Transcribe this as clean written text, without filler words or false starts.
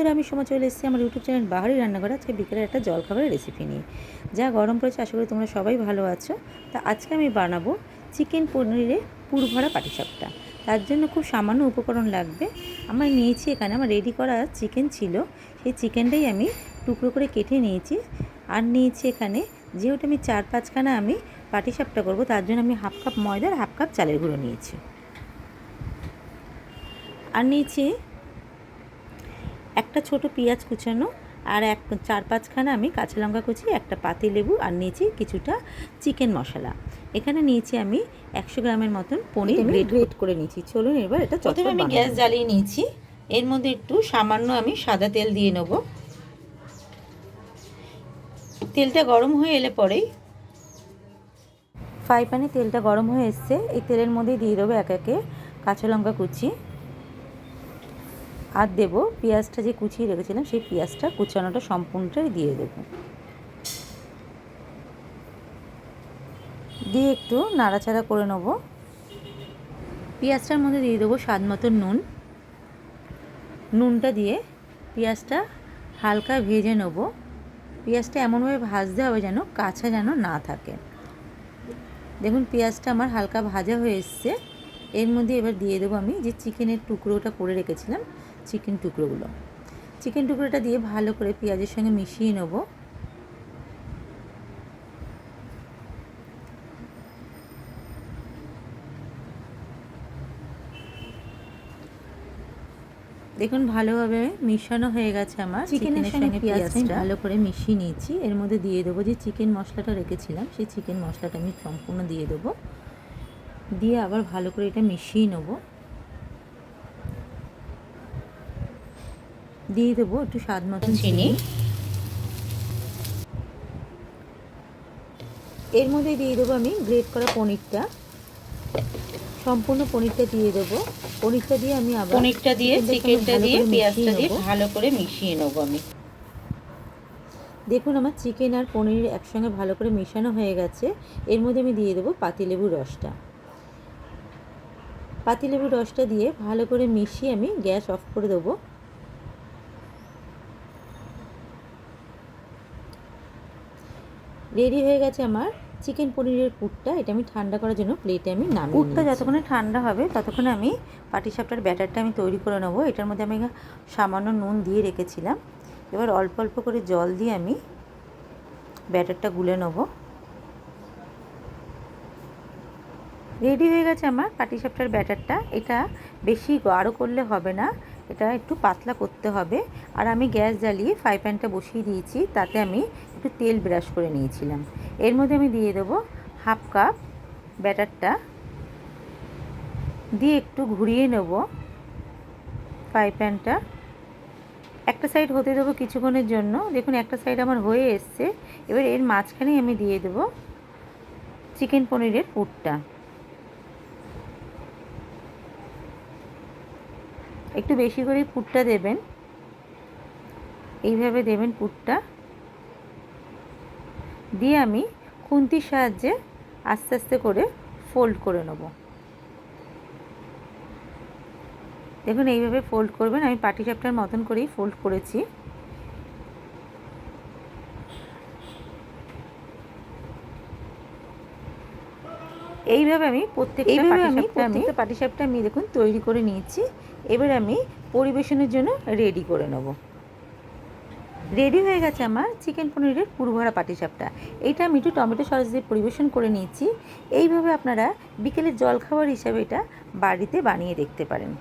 বন্ধুরা, আমি সময় চলে এসেছি আমার ইউটিউব চ্যানেল বাহারি রান্নাঘরে। আজকে বিকেলের একটা জলখাবারের রেসিপি নিয়ে। যা গরম পড়েছে, আশা করি তোমরা সবাই ভালো আছো। তা আজকে আমি বানাবো চিকেন পনিরের পুরভরা পাটিসাপটা। তার জন্য খুব সামান্য উপকরণ লাগবে। আমার নিয়েছি এখানে আমার রেডি করা চিকেন ছিল, সেই চিকেনটাই আমি টুকরো করে কেটে নিয়েছি। আর নিয়েছি এখানে, যেহেতু আমি 4-5খানা আমি পাটিসাপটা করবো, তার জন্য আমি হাফ কাপ ময়দার হাফ কাপ চালের গুঁড়ো নিয়েছি। আর নিয়েছি একটা ছোট পেঁয়াজ কুচানো, আর 4-5খানা আমি কাঁচা লঙ্কা কুচি, একটা পাতিলেবু, আর নিয়েছি কিছুটা চিকেন মশলা। এখানে নিয়েছি আমি 100 গ্রামের মতন পনির গ্রেট করে নিয়েছি। চলুন এবার এটা প্রথমে আমি গ্যাস জ্বালিয়ে নিয়েছি। এর মধ্যে একটু সামান্য আমি সাদা তেল দিয়ে নেব। তেলটা গরম হয়ে এলে পরেই ফ্রাই প্যানে তেলটা গরম হয়ে এসছে, এই তেলের মধ্যে দিয়ে দেবো এক একে কাঁচা লঙ্কা কুচি, আর দেবো পেঁয়াজটা যে কুচিয়ে রেখেছিলাম, সেই পেঁয়াজটা কুচানোটা সম্পূর্ণটাই দিয়ে দেবো। দিয়ে একটু নাড়াচাড়া করে নেব। পেঁয়াজটার মধ্যে দিয়ে দেবো স্বাদ মতো নুন। নুনটা দিয়ে পেঁয়াজটা হালকা ভেজে নেব। পেঁয়াজটা এমনভাবে ভাজতে হবে যেন কাঁচা যেন না থাকে। দেখুন পেঁয়াজটা আমার হালকা ভাজা হয়ে এসছে। এর মধ্যে এবার দিয়ে দেবো আমি যে চিকেনের টুকরোটা করে রেখেছিলাম, চিকেন টুকরোটা দিয়ে ভালো করে পেঁয়াজের সঙ্গে মিশিয়ে নেব। দেখুন ভালোভাবে মিশানো হয়ে গেছে আমার চিকেনের সঙ্গে পেঁয়াজটা ভালো করে মিশিয়ে নিয়েছি। এর মধ্যে দিয়ে দেবো যে চিকেন মশলাটা রেখেছিলাম, সেই চিকেন মশলাটা আমি সম্পূর্ণ দিয়ে দেবো। দিয়ে আবার ভালো করে এটা মিশিয়ে নেব। দিয়ে দেবো একটু স্বাদ মতন চিনি। এর মধ্যে দিয়ে দেবো আমি গ্রেট করা পনিরটা, সম্পূর্ণ পনিরটা দিয়ে দেবো। পনিরটা দিয়ে আমি আবার পনিরটা দিয়ে চিকেনটা দিয়ে পেঁয়াজটা দিয়ে ভালো করে মিশিয়ে নেব আমি। দেখুন আমার চিকেন আর পনির একসঙ্গে ভালো করে মেশানো হয়ে গেছে। এর মধ্যে আমি দিয়ে দেবো পাতিলেবুর রসটা। পাতিলেবুর রসটা দিয়ে ভালো করে মিশিয়ে আমি গ্যাস অফ করে দেবো। রেডি হয়ে গেছে আমার চিকেন পনিরের পুরটা। এটা আমি ঠান্ডা করার জন্য প্লেটে আমি নামিয়ে পুরটা যতক্ষণে ঠান্ডা হবে ততক্ষণে আমি পাটিসাপটার ব্যাটারটা আমি তৈরি করে নেবো। এটার মধ্যে আমি সামান্য নুন দিয়ে রেখেছিলাম। এবার অল্প অল্প করে জল দিয়ে আমি ব্যাটারটা গুলে নেব। রেডি হয়ে গেছে আমার পাটিসাপটার ব্যাটারটা। এটা বেশি গাঢ় করলে হবে না, এটা একটু পাতলা করতে হবে। আর আমি গ্যাস জ্বালিয়ে ফ্রাই প্যানটা বসিয়ে দিয়েছি, তাতে আমি একটু তেল ব্রাশ করে নিয়েছিলাম। এর মধ্যে আমি দিয়ে দেবো হাফ কাপ ব্যাটারটা, দিয়ে একটু ঘুরিয়ে নেব ফ্রাই প্যানটা। একটা সাইড হতে দেবো কিছুক্ষণের জন্য। দেখুন একটা সাইড আমার হয়ে এসছে। এবার এর মাঝখানেই আমি দিয়ে দেবো চিকেন পনিরের পুরটা। একটু বেশি করে পুরটা দেবেন, এইভাবে দেবেন পুরটা। দিয়ে আমি খুন্তির সাহায্যে আস্তে আস্তে করে ফোল্ড করে নেব। দেখুন এইভাবে ফোল্ড করবেন। আমি পাটিসাপটার মতন করেই ফোল্ড করেছি। এইভাবে আমি প্রত্যেকটা পাটিসাপটা আমি দেখুন তৈরি করে নিয়েছি। এবার আমি পরিবেশনের জন্য রেডি করে নেব। রেডি হয়ে গেছে আমার চিকেন পনিরের পুরভরা পাটিসাপটা। এইটা আমি একটু টমেটো সস দিয়ে পরিবেশন করে নিয়েছি। এইভাবে আপনারা বিকেলের জলখাবার হিসাবে এটা বাড়িতে বানিয়ে দেখতে পারেন।